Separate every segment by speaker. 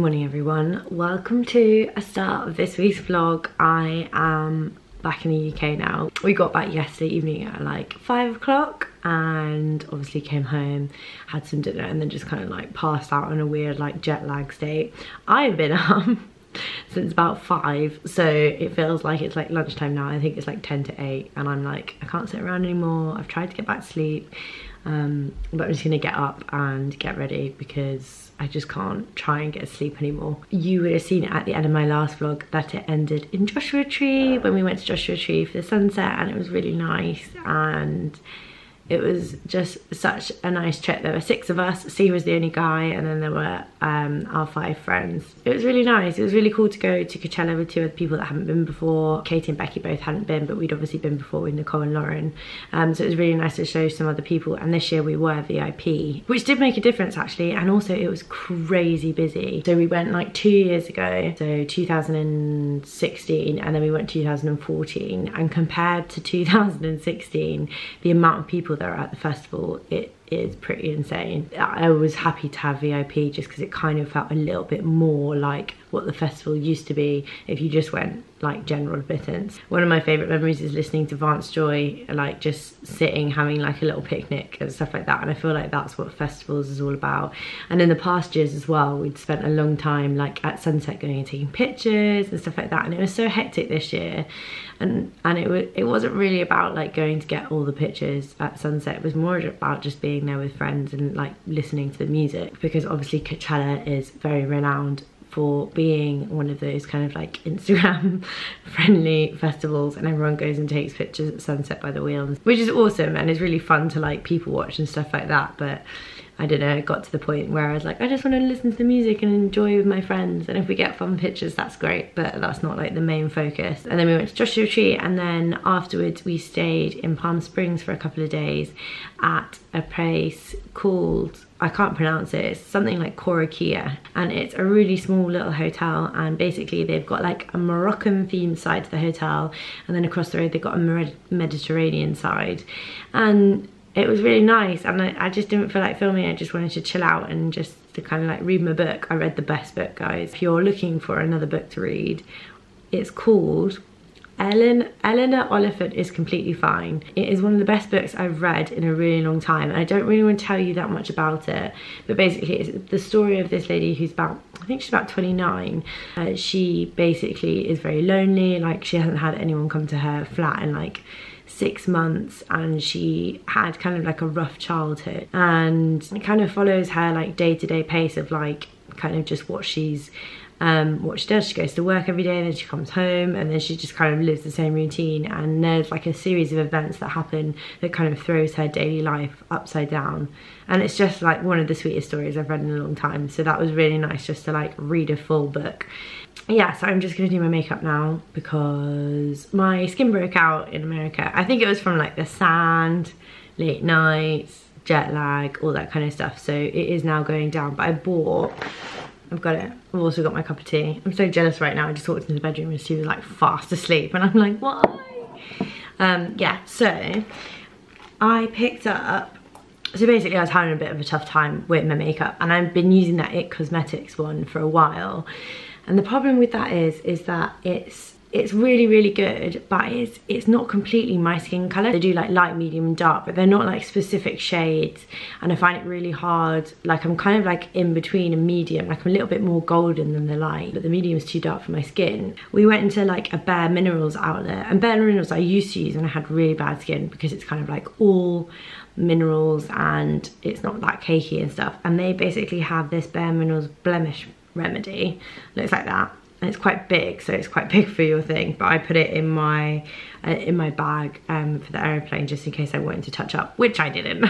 Speaker 1: morning everyone, welcome to a start of this week's vlog. I am back in the UK now. We got back yesterday evening at like 5 o'clock and obviously came home, had some dinner and then just kind of like passed out on a weird like jet lag state. I've been up since about 5, so it feels like it's like lunchtime now. I think it's like 10 to 8 and I'm like, I can't sit around anymore. I've tried to get back to sleep, but I'm just gonna get up and get ready because I just can't try and get to sleep anymore. You would have seen it at the end of my last vlog that it ended in Joshua Tree, when we went to Joshua Tree for the sunset, and it was really nice and it was just such a nice trip. There were 6 of us, C was the only guy, and then there were our 5 friends. It was really nice. It was really cool to go to Coachella with 2 other people that hadn't been before. Katie and Becky both hadn't been, but we'd obviously been before with Nicole and Lauren. So it was really nice to show some other people, and this year we were VIP, which did make a difference actually, and also it was crazy busy. So we went like 2 years ago, so 2016, and then we went 2014, and compared to 2016, the amount of people that are at the festival, it is pretty insane. I was happy to have VIP just because it kind of felt a little bit more like what the festival used to be if you just went like general admittance. One of my favourite memories is listening to Vance Joy, like just sitting having like a little picnic and stuff like that, and I feel like that's what festivals is all about. And in the past years as well, we'd spent a long time like at sunset going and taking pictures and stuff like that, and it was so hectic this year, and it wasn't really about like going to get all the pictures at sunset. It was more about just being there with friends and like listening to the music, because obviously Coachella is very renowned for being one of those kind of like Instagram friendly festivals, and everyone goes and takes pictures at sunset by the wheel, which is awesome and it's really fun to like people watch and stuff like that. But I don't know, it got to the point where I was like, I just want to listen to the music and enjoy with my friends, and if we get fun pictures that's great, but that's not like the main focus. And then we went to Joshua Tree, and then afterwards we stayed in Palm Springs for a couple of days at a place called, I can't pronounce it, it's something like KEIHLS, and it's a really small little hotel, and basically they've got like a Moroccan themed side to the hotel, and then across the road they've got a Mediterranean side, and it was really nice. And I just didn't feel like filming. I just wanted to chill out and just to kind of like read my book. I read the best book, guys. If you're looking for another book to read, it's called Eleanor Oliphant is Completely Fine. It is one of the best books I've read in a really long time, and I don't really want to tell you that much about it, but basically it's the story of this lady who's about, I think she's about 29. She basically is very lonely, like she hasn't had anyone come to her flat in like 6 months, and she had kind of like a rough childhood, and it kind of follows her like day-to-day pace of like kind of just what she does. She goes to work every day, and then she comes home, and then she just kind of lives the same routine, and there's like a series of events that happen that kind of throws her daily life upside down, and it's just like one of the sweetest stories I've read in a long time. So that was really nice just to like read a full book. Yeah, so I'm just gonna do my makeup now because my skin broke out in America. I think it was from like the sand, late nights, jet lag, all that kind of stuff. So it is now going down, but I've got it. I've also got my cup of tea. I'm so jealous right now. I just walked into the bedroom and she was like fast asleep, and I'm like, why? Yeah, so I picked up, so basically I was having a bit of a tough time with my makeup, and I've been using that IT Cosmetics one for a while. And the problem with that is that it's really, really good, but it's not completely my skin colour. They do like light, medium and dark, but they're not like specific shades, and I find it really hard. Like I'm kind of like in between a medium, like I'm a little bit more golden than the light, but the medium is too dark for my skin. We went into like a Bare Minerals outlet, and Bare Minerals I used to use when I had really bad skin because it's kind of like all minerals and it's not that cakey and stuff, and they basically have this Bare Minerals blemish remedy. Looks like that, and it's quite big, so it's quite big for your thing, but I put it in my bag for the aeroplane just in case I wanted to touch up, which I didn't.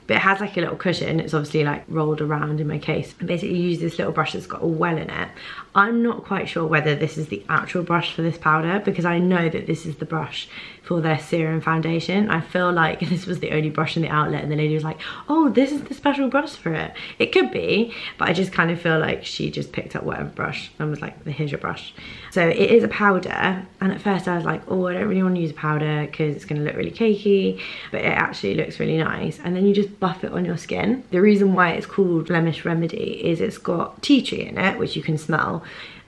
Speaker 1: But it has like a little cushion. It's obviously like rolled around in my case. I basically use this little brush that's got a well in it. I'm not quite sure whether this is the actual brush for this powder, because I know that this is the brush for their serum foundation. I feel like this was the only brush in the outlet and the lady was like, oh, this is the special brush for it. It could be, but I just kind of feel like she just picked up whatever brush and was like, here's your brush. So it is a powder, and at first I was like, oh, I don't really want to use a powder because it's going to look really cakey, but it actually looks really nice. And then you just buff it on your skin. The reason why it's called Blemish Remedy is it's got tea tree in it, which you can smell,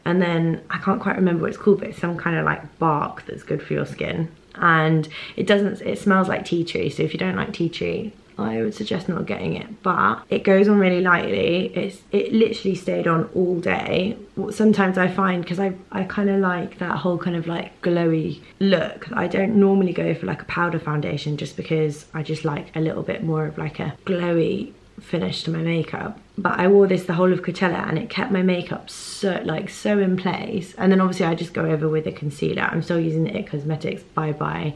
Speaker 1: and then I can't quite remember what it's called, but it's some kind of like bark that's good for your skin. And it smells like tea tree, so if you don't like tea tree, I would suggest not getting it, but it goes on really lightly. It literally stayed on all day. Sometimes I find, because I kind of like that whole kind of like glowy look, I don't normally go for like a powder foundation just because I just like a little bit more of like a glowy finish to my makeup. But I wore this the whole of Coachella and it kept my makeup so in place. And then obviously I just go over with a concealer. I'm still using the IT Cosmetics Bye Bye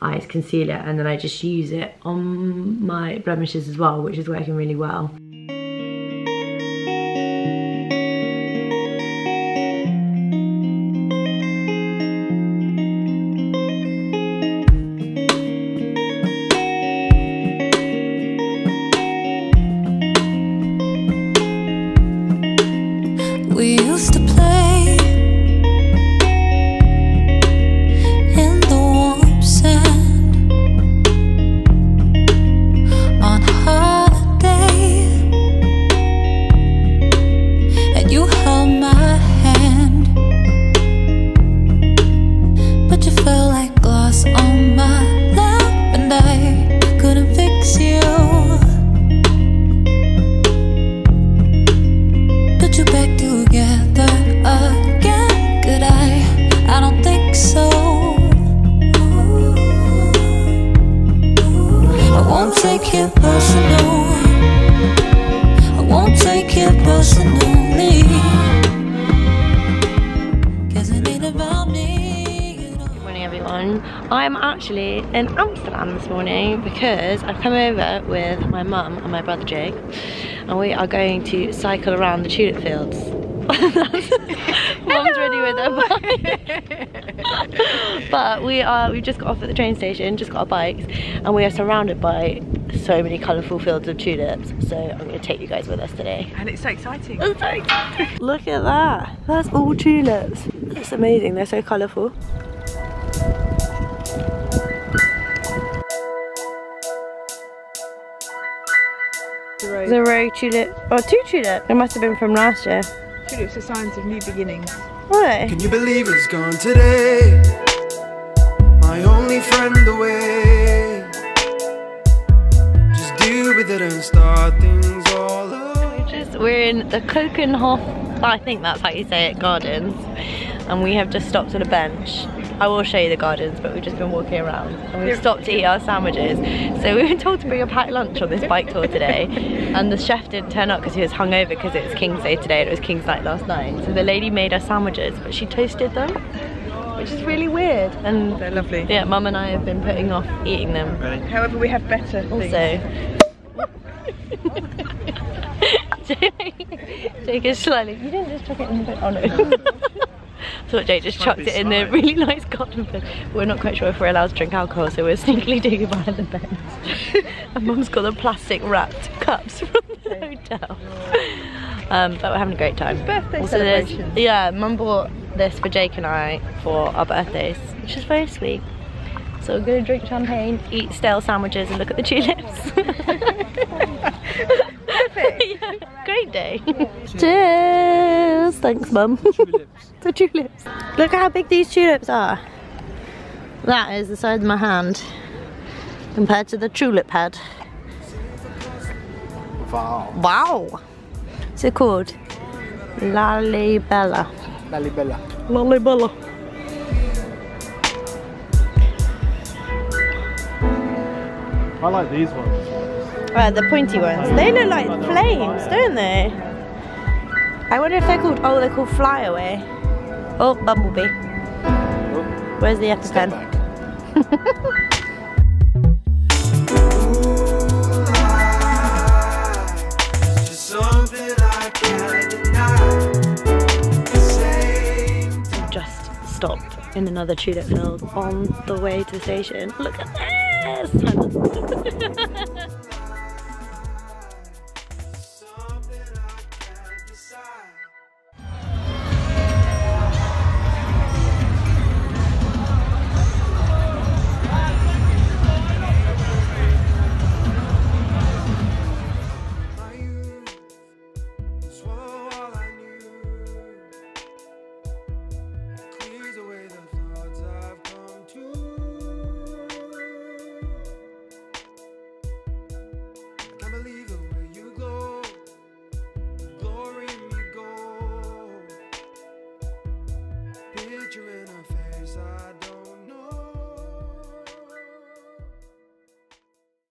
Speaker 1: Eyes concealer, and then I just use it on my blemishes as well, which is working really well.
Speaker 2: We used to play in the warm sand on holiday, and you held my hand, but you felt like gloss on my lap, and I couldn't fix you. Put you back together again, could I don't think so. I won't take it personal, I won't take it personally, 'cause it ain't about me.
Speaker 1: Good morning everyone. I'm actually in Amsterdam this morning because I've come over with my mum and my brother Jake, and we are going to cycle around the tulip fields. Mum's ready with her bike. But we've just got off at the train station, just got our bikes, and we are surrounded by so many colourful fields of tulips. So I'm going to take you guys with us today.
Speaker 3: And it's so exciting.
Speaker 1: It's so exciting. Look at that. That's all tulips. That's amazing. They're so colourful. Zero tulip, or 2 tulips. It must have been from last year.
Speaker 3: Tulips are signs of new beginnings.
Speaker 1: Why?
Speaker 4: Can you believe it's gone today? My only friend away. Just deal with it and start things all over.
Speaker 1: We're in the Kokenhof, I think that's how you say it, gardens. And we have just stopped at a bench. I will show you the gardens, but we've just been walking around. And we've stopped to eat our sandwiches. So we were told to bring a packed lunch on this bike tour today. And the chef didn't turn up because he was hungover because it's King's Day today and it was King's Night last night. So the lady made us sandwiches, but she toasted them, which is really weird. And
Speaker 3: they're lovely.
Speaker 1: Yeah, Mum and I have been putting off eating them.
Speaker 3: However, we have better things.
Speaker 1: Jake is slightly, you didn't just chuck it in the bin. Oh no. I thought Jake just chucked it in the really nice garden bin. We're not quite sure if we're allowed to drink alcohol, so we're sneakily digging behind the bench. And Mum's got the plastic wrapped cups from the hotel. But we're having a great time.
Speaker 3: It's birthday celebrations.
Speaker 1: Yeah, Mum bought this for Jake and I for our birthdays, which is very sweet. So we're going to drink champagne, eat stale sandwiches and look at the tulips.
Speaker 3: Perfect.
Speaker 1: Yeah, great day. Cheers! Thanks, Mum. The tulips. Look how big these tulips are. That is the size of my hand compared to the tulip head.
Speaker 4: Wow.
Speaker 1: Wow! What's it called? Lalibela.
Speaker 4: Lalibela.
Speaker 1: Lalibela.
Speaker 5: I like these ones.
Speaker 1: The pointy ones. They look like flames, don't they? I wonder if they're called, oh, they're called Flyaway. Oh, Bumblebee.
Speaker 5: Oh.
Speaker 1: Where's the EpiPen? Just stopped in another tulip field on the way to the station. Look at this!
Speaker 4: Picture in her face, I